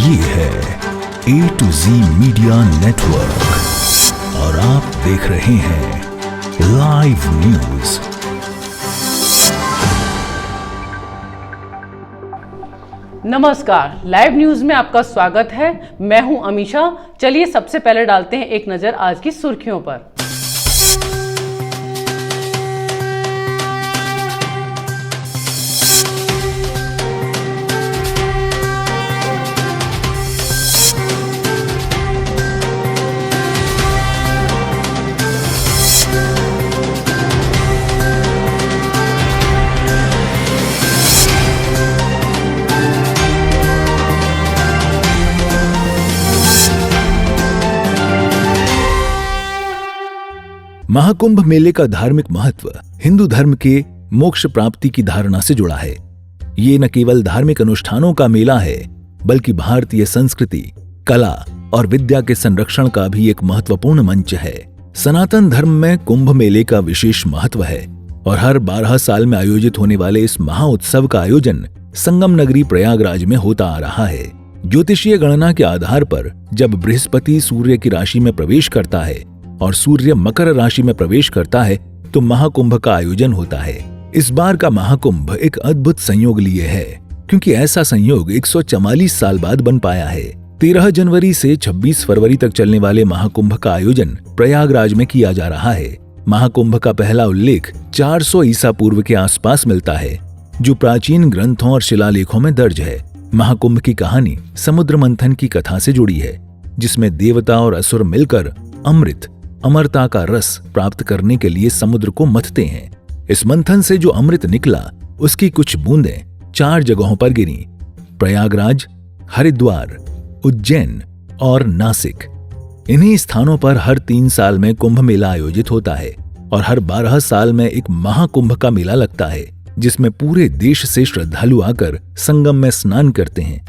ये है A to Z media network और आप देख रहे हैं लाइव न्यूज। नमस्कार, लाइव न्यूज में आपका स्वागत है। मैं हूं अमीशा। चलिए सबसे पहले डालते हैं एक नजर आज की सुर्खियों पर। महाकुंभ मेले का धार्मिक महत्व हिंदू धर्म के मोक्ष प्राप्ति की धारणा से जुड़ा है। ये न केवल धार्मिक अनुष्ठानों का मेला है, बल्कि भारतीय संस्कृति, कला और विद्या के संरक्षण का भी एक महत्वपूर्ण मंच है। सनातन धर्म में कुंभ मेले का विशेष महत्व है और हर 12 साल में आयोजित होने वाले इस महाउत्सव का आयोजन संगम नगरी प्रयागराज में होता आ रहा है। ज्योतिषीय गणना के आधार पर जब बृहस्पति सूर्य की राशि में प्रवेश करता है और सूर्य मकर राशि में प्रवेश करता है तो महाकुंभ का आयोजन होता है। इस बार का महाकुंभ एक अद्भुत संयोग लिए है, क्योंकि ऐसा संयोग 144 साल बाद बन पाया है। 13 जनवरी से 26 फरवरी तक चलने वाले महाकुंभ का आयोजन प्रयागराज में किया जा रहा है। महाकुंभ का पहला उल्लेख 400 ईसा पूर्व के आसपास मिलता है, जो प्राचीन ग्रंथों और शिलालेखों में दर्ज है। महाकुंभ की कहानी समुद्र मंथन की कथा से जुड़ी है, जिसमें देवता और असुर मिलकर अमृत, अमरता का रस प्राप्त करने के लिए समुद्र को मथते हैं। इस मंथन से जो अमृत निकला, उसकी कुछ बूंदें 4 जगहों पर गिरी: प्रयागराज, हरिद्वार, उज्जैन और नासिक। इन्हीं स्थानों पर हर 3 साल में कुंभ मेला आयोजित होता है और हर 12 साल में एक महाकुंभ का मेला लगता है, जिसमें पूरे देश से श्रद्धालु आकर संगम में स्नान करते हैं।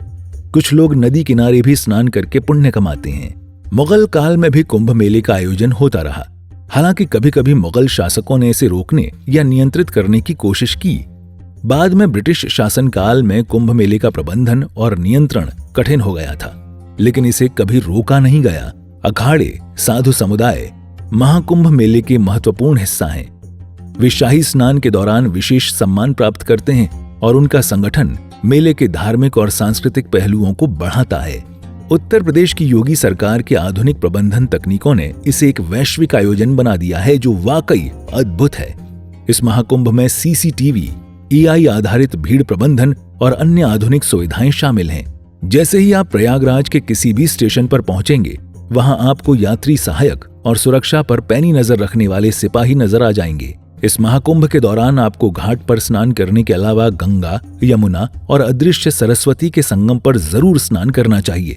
कुछ लोग नदी किनारे भी स्नान करके पुण्य कमाते हैं। मुगल काल में भी कुंभ मेले का आयोजन होता रहा। हालांकि कभी कभी मुगल शासकों ने इसे रोकने या नियंत्रित करने की कोशिश की। बाद में ब्रिटिश शासनकाल में कुंभ मेले का प्रबंधन और नियंत्रण कठिन हो गया था, लेकिन इसे कभी रोका नहीं गया। अखाड़े, साधु समुदाय महाकुंभ मेले के महत्वपूर्ण हिस्सा हैं। वे शाही स्नान के दौरान विशेष सम्मान प्राप्त करते हैं और उनका संगठन मेले के धार्मिक और सांस्कृतिक पहलुओं को बढ़ाता है। उत्तर प्रदेश की योगी सरकार के आधुनिक प्रबंधन तकनीकों ने इसे एक वैश्विक आयोजन बना दिया है, जो वाकई अद्भुत है। इस महाकुंभ में सीसीटीवी, एआई आधारित भीड़ प्रबंधन और अन्य आधुनिक सुविधाएं शामिल हैं। जैसे ही आप प्रयागराज के किसी भी स्टेशन पर पहुंचेंगे, वहां आपको यात्री सहायक और सुरक्षा पर पैनी नजर रखने वाले सिपाही नजर आ जाएंगे। इस महाकुंभ के दौरान आपको घाट पर स्नान करने के अलावा गंगा, यमुना और अदृश्य सरस्वती के संगम पर जरूर स्नान करना चाहिए।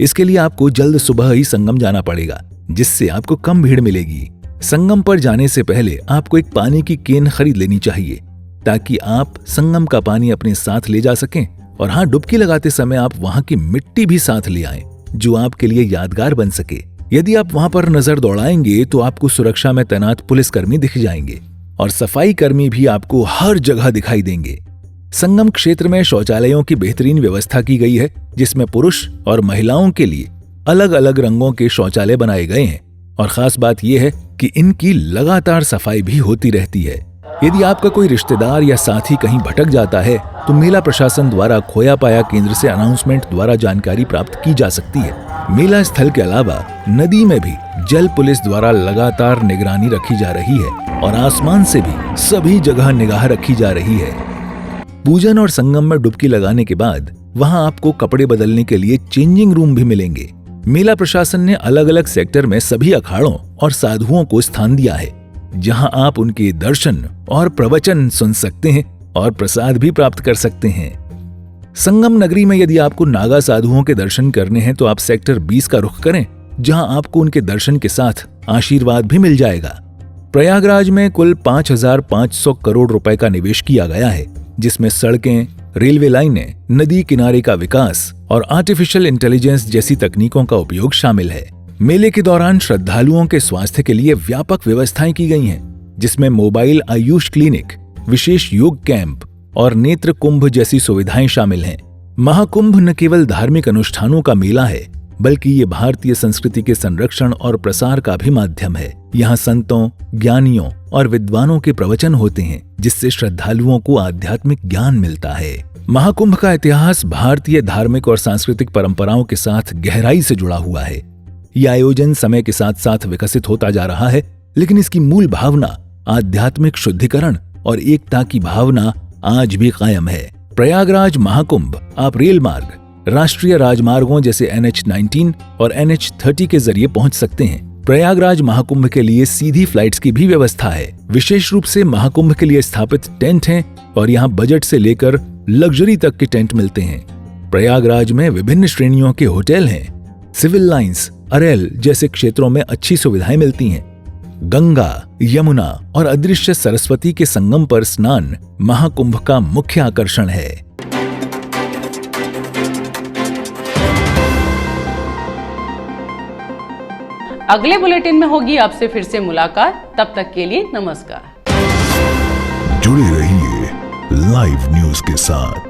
इसके लिए आपको जल्द सुबह ही संगम जाना पड़ेगा, जिससे आपको कम भीड़ मिलेगी। संगम पर जाने से पहले आपको एक पानी की केन खरीद लेनी चाहिए, ताकि आप संगम का पानी अपने साथ ले जा सकें। और हाँ, डुबकी लगाते समय आप वहां की मिट्टी भी साथ ले आएं, जो आपके लिए यादगार बन सके। यदि आप वहां पर नजर दौड़ाएंगे तो आपको सुरक्षा में तैनात पुलिसकर्मी दिख जाएंगे और सफाई कर्मी भी आपको हर जगह दिखाई देंगे। संगम क्षेत्र में शौचालयों की बेहतरीन व्यवस्था की गई है, जिसमें पुरुष और महिलाओं के लिए अलग अलग रंगों के शौचालय बनाए गए हैं। और खास बात यह है कि इनकी लगातार सफाई भी होती रहती है। यदि आपका कोई रिश्तेदार या साथी कहीं भटक जाता है तो मेला प्रशासन द्वारा खोया पाया केंद्र से अनाउंसमेंट द्वारा जानकारी प्राप्त की जा सकती है। मेला स्थल के अलावा नदी में भी जल पुलिस द्वारा लगातार निगरानी रखी जा रही है और आसमान से भी सभी जगह निगाह रखी जा रही है। पूजन और संगम में डुबकी लगाने के बाद वहां आपको कपड़े बदलने के लिए चेंजिंग रूम भी मिलेंगे। मेला प्रशासन ने अलग अलग सेक्टर में सभी अखाड़ों और साधुओं को स्थान दिया है, जहां आप उनके दर्शन और प्रवचन सुन सकते हैं और प्रसाद भी प्राप्त कर सकते हैं। संगम नगरी में यदि आपको नागा साधुओं के दर्शन करने हैं तो आप सेक्टर 20 का रुख करें, जहां आपको उनके दर्शन के साथ आशीर्वाद भी मिल जाएगा। प्रयागराज में कुल 5,500 करोड़ रुपए का निवेश किया गया है, जिसमें सड़कें, रेलवे लाइनें, नदी किनारे का विकास और आर्टिफिशियल इंटेलिजेंस जैसी तकनीकों का उपयोग शामिल है। मेले के दौरान श्रद्धालुओं के स्वास्थ्य के लिए व्यापक व्यवस्थाएं की गई हैं, जिसमें मोबाइल आयुष क्लिनिक, विशेष योग कैंप और नेत्र कुंभ जैसी सुविधाएं शामिल हैं। महाकुंभ न केवल धार्मिक अनुष्ठानों का मेला है, बल्कि ये भारतीय संस्कृति के संरक्षण और प्रसार का भी माध्यम है। यहाँ संतों, ज्ञानियों और विद्वानों के प्रवचन होते हैं, जिससे श्रद्धालुओं को आध्यात्मिक ज्ञान मिलता है। महाकुंभ का इतिहास भारतीय धार्मिक और सांस्कृतिक परंपराओं के साथ गहराई से जुड़ा हुआ है। यह आयोजन समय के साथ साथ विकसित होता जा रहा है, लेकिन इसकी मूल भावना आध्यात्मिक शुद्धिकरण और एकता की भावना आज भी कायम है। प्रयागराज महाकुंभ आप रेल मार्ग, राष्ट्रीय राजमार्गों जैसे NH-19 और NH-30 के जरिए पहुंच सकते हैं। प्रयागराज महाकुंभ के लिए सीधी फ्लाइट्स की भी व्यवस्था है। विशेष रूप से महाकुंभ के लिए स्थापित टेंट हैं और यहाँ बजट से लेकर लग्जरी तक के टेंट मिलते हैं। प्रयागराज में विभिन्न श्रेणियों के होटल हैं। सिविल लाइंस, अरेल जैसे क्षेत्रों में अच्छी सुविधाएं मिलती हैं। गंगा, यमुना और अदृश्य सरस्वती के संगम पर स्नान महाकुंभ का मुख्य आकर्षण है। अगले बुलेटिन में होगी आपसे फिर से मुलाकात। तब तक के लिए नमस्कार। जुड़े रहिए लाइव न्यूज के साथ।